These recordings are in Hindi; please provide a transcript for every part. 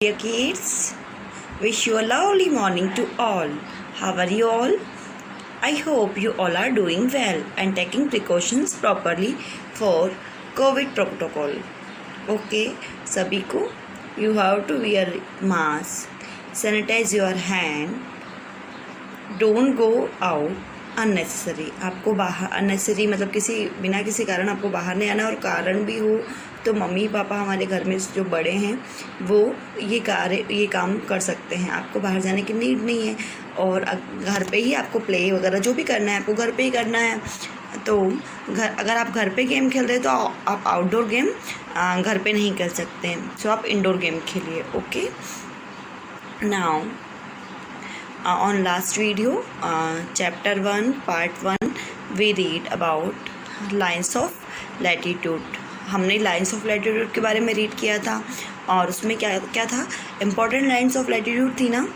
Dear kids, wish you a lovely morning to all. How are you all? I hope you all are doing well and taking precautions properly for COVID protocol. Okay, सभी को you have to wear mask, sanitize your hand, don't go out unnecessary. आपको बाहर unnecessary मतलब बिना किसी कारण आपको बाहर नहीं आना, और कारण भी हो तो मम्मी पापा हमारे घर में जो बड़े हैं वो ये काम कर सकते हैं. आपको बाहर जाने की नीड नहीं है, और घर पे ही आपको प्ले वगैरह जो भी करना है आपको घर पे ही करना है. तो अगर आप घर पे गेम खेल रहे हैं तो आप आउटडोर गेम घर पे नहीं कर सकते हैं, सो आप इंडोर गेम खेलिए. Okay, now on last video, chapter 1 part 1, we read about lines of latitude. हमने लाइन्स ऑफ लैटिट्यूड के बारे में रीड किया था, और उसमें क्या था, इम्पॉर्टेंट लाइन्स ऑफ लैटिट्यूड थी ना,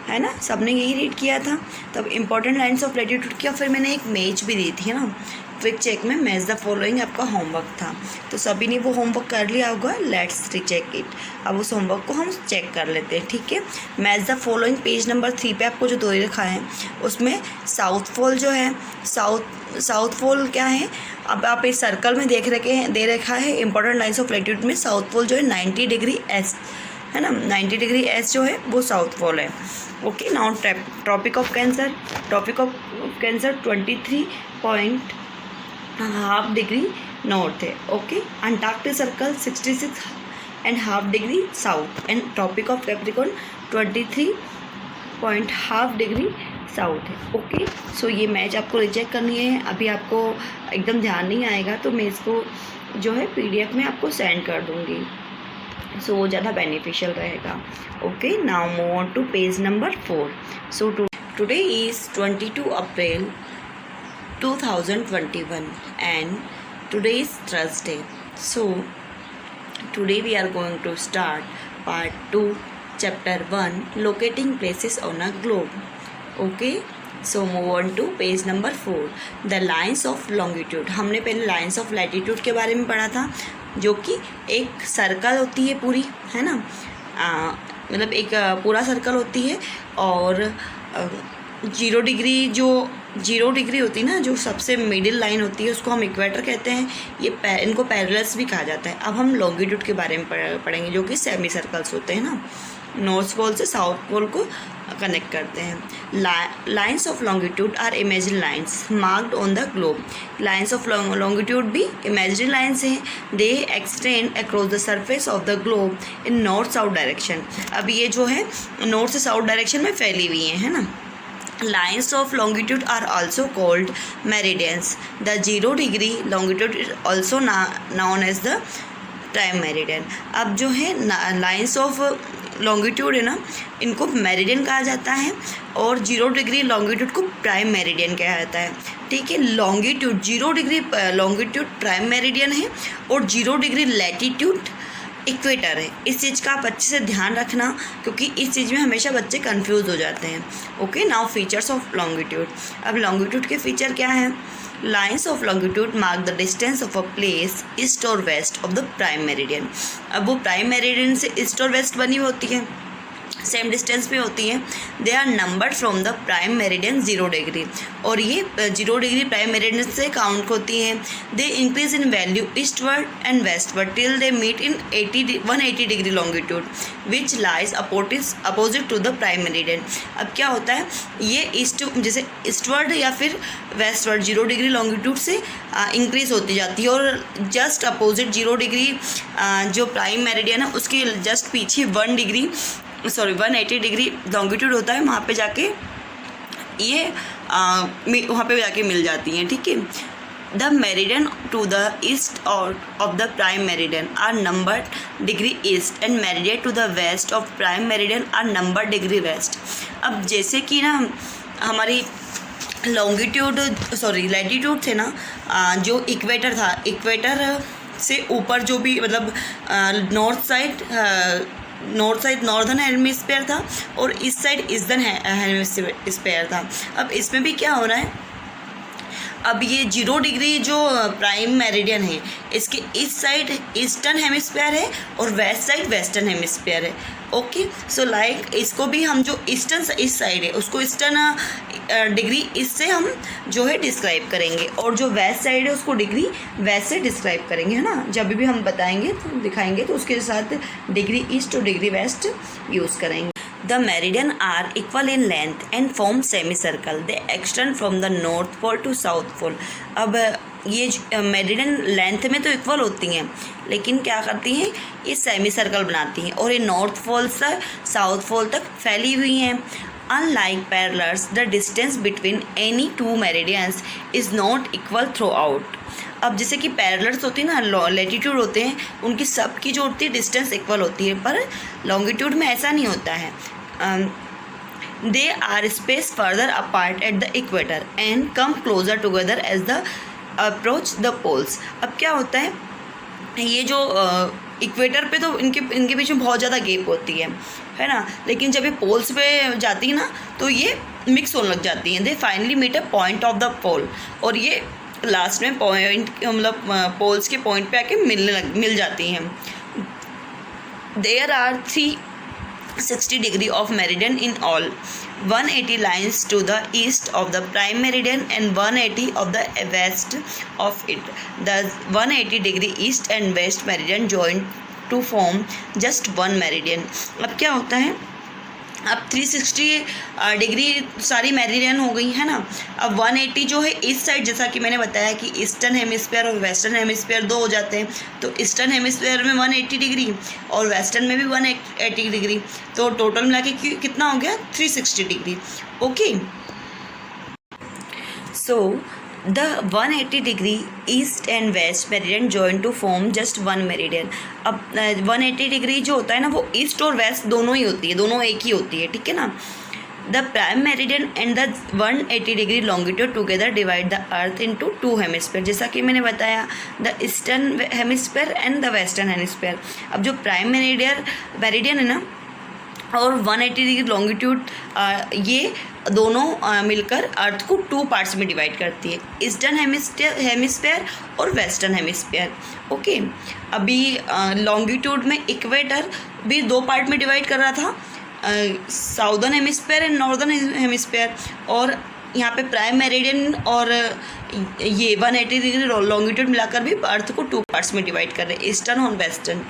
है ना, सबने यही रीड किया था. तब इम्पॉर्टेंट लाइन्स ऑफ लैटिट्यूड किया, फिर मैंने एक मैच भी दी थी ना, क्विक चेक में मैच द फॉलोइंग आपका होमवर्क था. तो सभी ने वो होमवर्क कर लिया होगा. Let's recheck it. अब उस होमवर्क को हम चेक कर लेते हैं. ठीक है, match the following page number 3 पे आपको जो दे रखा है उसमें साउथ पोल जो है, साउथ पोल क्या है, अब आप इस सर्कल में दे रखा है इंपॉर्टेंट लाइन्स ऑफ लैटिट्यूड में. साउथ पोल जो है 90 डिग्री एस है ना, 90 डिग्री एस जो है वो साउथ पोल है. Okay, now tropic of cancer 23.5 degree north है. Okay, Antarctic circle 66.5 degree south, and tropic of Capricorn 23.5 degree south है. ओके, सो ये मैच आपको रिचेक करनी है. अभी आपको एकदम ध्यान नहीं आएगा तो मैं इसको जो है PDF में आपको सेंड कर दूँगी, सो वो ज़्यादा बेनिफिशियल रहेगा. Okay, now move on to page number 4. So today is 22 April 2021 and today is Thursday. So today we are going to start part 2 chapter 1 locating places on a globe. Okay, so move on to page number 4. The lines of longitude. हमने पहले lines of latitude के बारे में पढ़ा था, जो कि एक सर्कल होती है पूरी, है ना, मतलब एक पूरा सर्कल होती है, और 0 डिग्री होती है ना, जो सबसे मिडिल लाइन होती है उसको हम इक्वेटर कहते हैं. इनको पैरेलल्स भी कहा जाता है. अब हम लॉन्गिट्यूड के बारे में पढ़ेंगे, जो कि सेमी सर्कल्स होते हैं ना, नॉर्थ पोल से साउथ पोल को कनेक्ट करते हैं. Lines of longitude are imaginary lines marked on the globe. Lines of longitude भी इमेजिनरी लाइन्स हैं. They extend across the surface of the globe in north south direction. अब ये जो है नॉर्थ से साउथ डायरेक्शन में फैली हुई है ना. Lines of longitude are also called meridians. The 0 degree longitude is also known as the prime meridian. अब जो है lines of longitude है ना, इनको मेरिडियन कहा जाता है, और 0 डिग्री लॉन्गिट्यूड को प्राइम मेरिडियन कहा जाता है. ठीक है, longitude 0 degree longitude prime meridian है, और 0 डिग्री लैटिट्यूड इक्वेटर है. इस चीज़ का आप अच्छे से ध्यान रखना, क्योंकि इस चीज़ में हमेशा बच्चे कंफ्यूज हो जाते हैं. Okay, now features of longitude. अब लॉन्गिट्यूड के फीचर क्या है. Lines of longitude mark the distance of a place east और west of the prime meridian. अब वो प्राइम मेरिडियन से ईस्ट और वेस्ट बनी होती है, सेम डिस्टेंस पे होती है. They are numbered from the prime meridian 0 degree, और ये 0 डिग्री प्राइम मेरिडियन से काउंट होती हैं. They increase in value eastward and westward till they meet in 180 degree longitude which lies opposite to the prime meridian. अब क्या होता है, ये जैसे ईस्टवर्ड या फिर वेस्टवर्ड 0 डिग्री लॉन्गिट्यूड से इंक्रीज होती जाती है, और जस्ट अपोजिट 0 डिग्री जो प्राइम मेरिडियन है उसके जस्ट पीछे 180 डिग्री लॉन्गिट्यूड होता है. वहाँ पे जाके मिल जाती हैं. ठीक है, the meridian to the east of the prime meridian are number degree east, and meridian to the west of prime meridian are number degree west. अब जैसे कि ना हमारी लैटिट्यूड थे ना, जो इक्वेटर था, इक्वेटर से ऊपर जो भी मतलब नॉर्थ साइड नॉर्दर्न हेमिस्फीयर था, और इस साइड ईस्टर्न हेमिस्फीयर था. अब इसमें भी क्या हो रहा है, अब ये 0 डिग्री जो प्राइम मेरिडियन है, इसके इस साइड ईस्टर्न हेमिस्फीयर है और वेस्ट साइड वेस्टर्न हेमिस्फीयर है। ओके, सो लाइक इसको भी हम जो ईस्टर्न इस साइड है उसको ईस्टर्न डिग्री इससे हम जो है डिस्क्राइब करेंगे, और जो वेस्ट साइड है उसको डिग्री वेस्ट से डिस्क्राइब करेंगे, है ना। जब भी हम बताएंगे तो दिखाएंगे तो उसके साथ डिग्री ईस्ट और डिग्री वेस्ट यूज़ करेंगे। The meridian are equal in length and form semicircle. They extend from the north pole to south pole. अब ये मेरिडियन लेंथ में तो इक्वल होती हैं, लेकिन क्या करती हैं, ये सेमी सर्कल बनाती हैं और ये नॉर्थ पोल से साउथ पोल तक फैली हुई हैं। Unlike parallels, the distance between any two meridians is not equal throughout. अब जैसे कि पैरेलल्स होती है ना, लैटिट्यूड होते हैं, उनकी सब की जो होती है डिस्टेंस इक्वल होती है, पर लॉन्गिट्यूड में ऐसा नहीं होता है। They are space further apart at the equator and come closer together as the approach the poles. अब क्या होता है, ये जो इक्वेटर पे तो इनके बीच में बहुत ज़्यादा गैप होती है ना, लेकिन जब ये पोल्स पे जाती है ना तो ये मिक्स होने लग जाती हैं। They finally meet a point of the pole, और ये लास्ट में पॉइंट मतलब पोल्स के पॉइंट पे आके मिल जाती हैं। There are 360 degree of meridian in all, 180 lines to the east of the prime meridian and 180 of the west of it. The 180 degree east and west meridian join to form just one meridian. अब क्या होता है, अब 360 डिग्री सारी मेरिडियन हो गई है ना। अब 180 जो है इस साइड, जैसा कि मैंने बताया कि ईस्टर्न हेमिस्फीयर और वेस्टर्न हेमिस्फीयर दो हो जाते हैं, तो ईस्टर्न हेमिस्फीयर में 180 डिग्री और वेस्टर्न में भी 180 डिग्री, तो टोटल मिला के कितना हो गया 360 degree. Okay, so the 180 degree east and west meridian join to form just one meridian. अब 180 डिग्री जो होता है ना वो ईस्ट और वेस्ट दोनों ही होती है, दोनों एक ही होती है, ठीक है ना। The prime meridian and the 180 degree longitude together divide the earth into two hemispheres. जैसा कि मैंने बताया, the eastern hemisphere and the western hemisphere. अब जो प्राइम मेरिडियन है ना और 180 डिग्री लॉन्गिट्यूड, ये दोनों मिलकर अर्थ को 2 पार्ट्स में डिवाइड करती है, ईस्टर्न हेमिस्फीयर और वेस्टर्न हेमिस्फीयर। ओके, अभी लॉन्गिट्यूड में इक्वेटर भी 2 पार्ट में डिवाइड कर रहा था, southern hemisphere and northern hemisphere, और यहाँ पे प्राइम मेरिडियन और ये 180 डिग्री लॉन्गिट्यूड मिलाकर भी अर्थ को 2 पार्ट्स में डिवाइड कर रहे हैं, ईस्टर्न और western.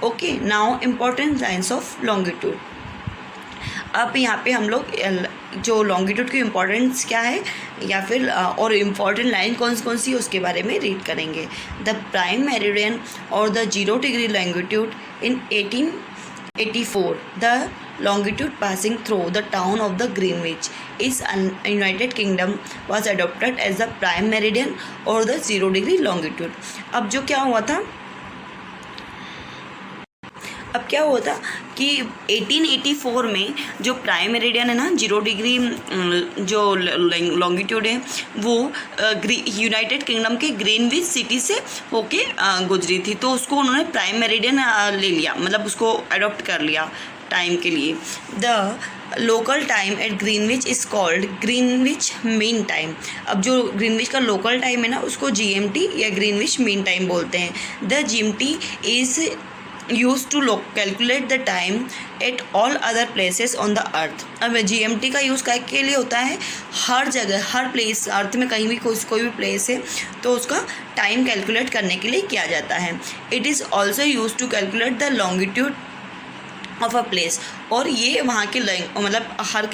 Okay, now important lines of longitude. अब यहाँ पे हम लोग जो लॉन्गिट्यूड की इम्पोर्टेंस क्या है या फिर और इम्पॉर्टेंट लाइन कौन सी उसके बारे में रीड करेंगे। द प्राइम मेरिडियन और the 0 degree longitude in 1884 the longitude passing through the town of the Greenwich is United Kingdom was adopted as the prime meridian or the 0 degree longitude. अब जो क्या हुआ था, अब क्या हुआ था कि 1884 में जो प्राइम मेरिडियन है ना 0 डिग्री जो लॉन्गिट्यूड है वो यूनाइटेड किंगडम के ग्रीनविच सिटी से होके गुजरी थी, तो उसको उन्होंने प्राइम मेरिडियन ले लिया, मतलब उसको अडॉप्ट कर लिया टाइम के लिए। The local time at Greenwich is called Greenwich mean time. अब जो ग्रीनविच का लोकल टाइम है ना उसको GMT या ग्रीनविच मीन टाइम बोलते हैं। The GMT is use to calculate the time at all other places on the earth. अब GMT का यूज़ के लिए होता है हर जगह, हर प्लेस अर्थ में कहीं भी कोई भी प्लेस है तो उसका टाइम कैलकुलेट करने के लिए किया जाता है। It is also use to calculate the longitude of a place, और ये वहाँ के मतलब हर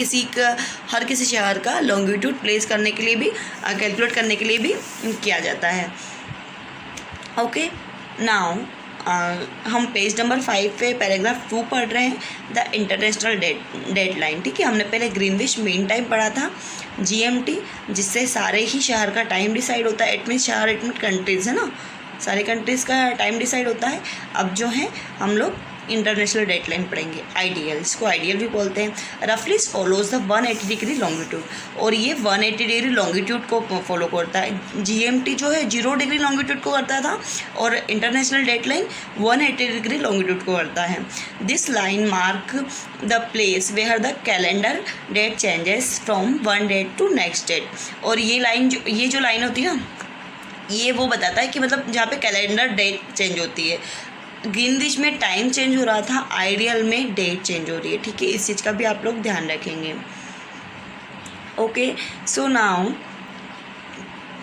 किसी शहर का लॉन्गिट्यूड प्लेस करने के लिए भी कैलकुलेट करने के लिए भी किया जाता है। ओके, नाउ हम पेज नंबर 5 पे पैराग्राफ 2 पढ़ रहे हैं, द इंटरनेशनल डेडलाइन। ठीक है, हमने पहले ग्रीनविच मीन टाइम पढ़ा था, GMT जिससे सारे ही शहर का टाइम डिसाइड होता है। इट मीन शहर, इट मीन कंट्रीज़ है ना, सारे कंट्रीज़ का टाइम डिसाइड होता है। अब जो है हम लोग इंटरनेशनल डेट लाइन पढ़ेंगे। आइडियल, इसको आइडियल भी बोलते हैं। रफली फॉलोज द 180 डिग्री लॉन्गिट्यूड, और ये 180 डिग्री लॉन्गिट्यूड को फॉलो करता है। GMT जो है 0 डिग्री लॉन्गिट्यूड को करता था, और international date line 180 degree longitude को करता है। This line mark the place where the calendar date changes from one date to next date. और ये जो लाइन होती है ना, ये वो बताता है कि मतलब जहाँ पे कैलेंडर डेट चेंज होती है। ग्रीनविच में टाइम चेंज हो रहा था, आइडियल में डेट चेंज हो रही है। ठीक है, इस चीज़ का भी आप लोग ध्यान रखेंगे। Okay, so now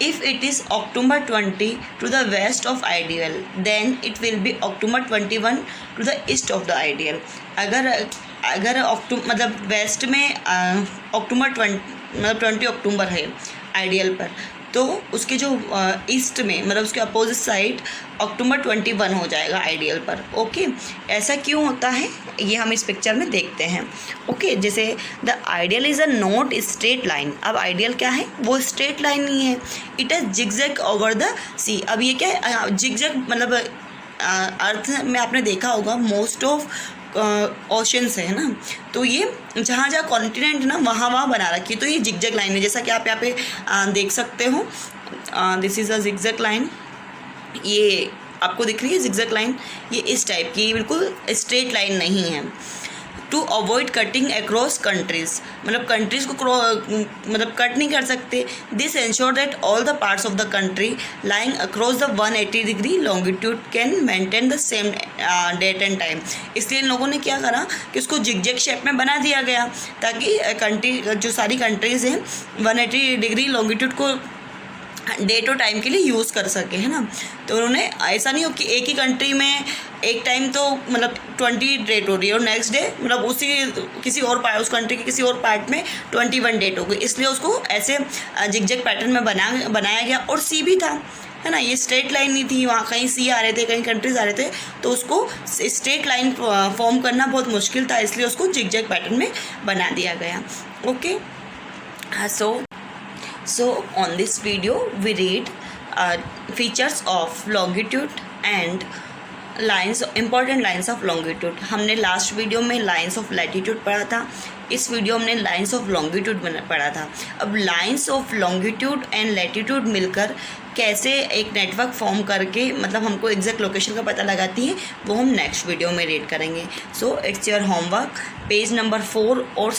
if it is October 20 to the west of ideal, then it will be October 21 to the east of the ideal। अगर मतलब वेस्ट में अक्टूबर 20 अक्टूबर है आइडियल पर, तो उसके जो ईस्ट में मतलब उसके अपोजिट साइड अक्टूबर 21 हो जाएगा आइडियल पर। ओके, ऐसा क्यों होता है ये हम इस पिक्चर में देखते हैं। ओके, जैसे the ideal is a not straight line. अब आइडियल क्या है, वो स्ट्रेट लाइन नहीं है, it is zigzag over the sea. अब ये क्या है, जिगजैग मतलब अर्थ में आपने देखा होगा मोस्ट ऑफ ओशंस है ना, तो ये जहाँ जहाँ कॉन्टिनेंट ना वहाँ बना रखी है, तो ये जिगजैग लाइन है। जैसा कि आप यहाँ पे देख सकते हो, this is a zigzag line. ये आपको दिख रही है जिगजैग लाइन, ये इस टाइप की, बिल्कुल स्ट्रेट लाइन नहीं है। To avoid cutting across countries, मतलब कंट्रीज़ को मतलब कट नहीं कर सकते। This ensure that all the parts of the country lying across the 180 degree longitude can maintain the same date and time. इसलिए इन लोगों ने क्या करा कि उसको जिगजैग शेप में बना दिया गया, ताकि कंट्री जो सारी कंट्रीज़ हैं 180 डिग्री लॉन्गिट्यूड को डेट और टाइम के लिए यूज़ कर सके, है ना। तो उन्होंने ऐसा नहीं हो कि एक ही कंट्री में एक टाइम तो मतलब 20 डेट हो रही है और नेक्स्ट डे मतलब किसी और पार्ट, उस कंट्री के किसी और पार्ट में 21 डेट हो गई, इसलिए उसको ऐसे जिगजैग पैटर्न में बनाया गया। और सी भी था, है ना, ये स्ट्रेट लाइन नहीं थी, वहाँ कहीं सी आ रहे थे, कहीं कंट्रीज आ रहे थे, तो उसको स्ट्रेट लाइन फॉर्म करना बहुत मुश्किल था, इसलिए उसको जिगजैग पैटर्न में बना दिया गया। Okay, So on this video we read features of longitude and lines, important lines of longitude. हमने लास्ट वीडियो में लाइन्स ऑफ लैटिट्यूड पढ़ा था, इस वीडियो हमने लाइन्स ऑफ लॉन्गिट्यूड पढ़ा था। अब lines of longitude and latitude मिलकर कैसे एक नेटवर्क फॉर्म करके मतलब हमको एग्जैक्ट लोकेशन का पता लगाती है, वो हम नेक्स्ट वीडियो में रीड करेंगे। So it's your homework, page number 4 और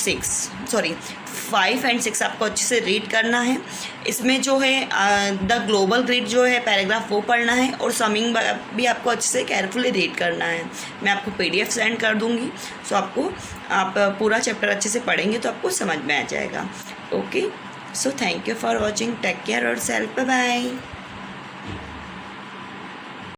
5 एंड 6 आपको अच्छे से रीड करना है। इसमें जो है द ग्लोबल ग्रिड जो है पैराग्राफ वो पढ़ना है, और समिंग भी आपको अच्छे से केयरफुली रीड करना है। मैं आपको PDF सेंड कर दूँगी, सो आप पूरा चैप्टर अच्छे से पढ़ेंगे तो आपको समझ में आ जाएगा। Okay, so thank you for watching, take care yourself, bye bye.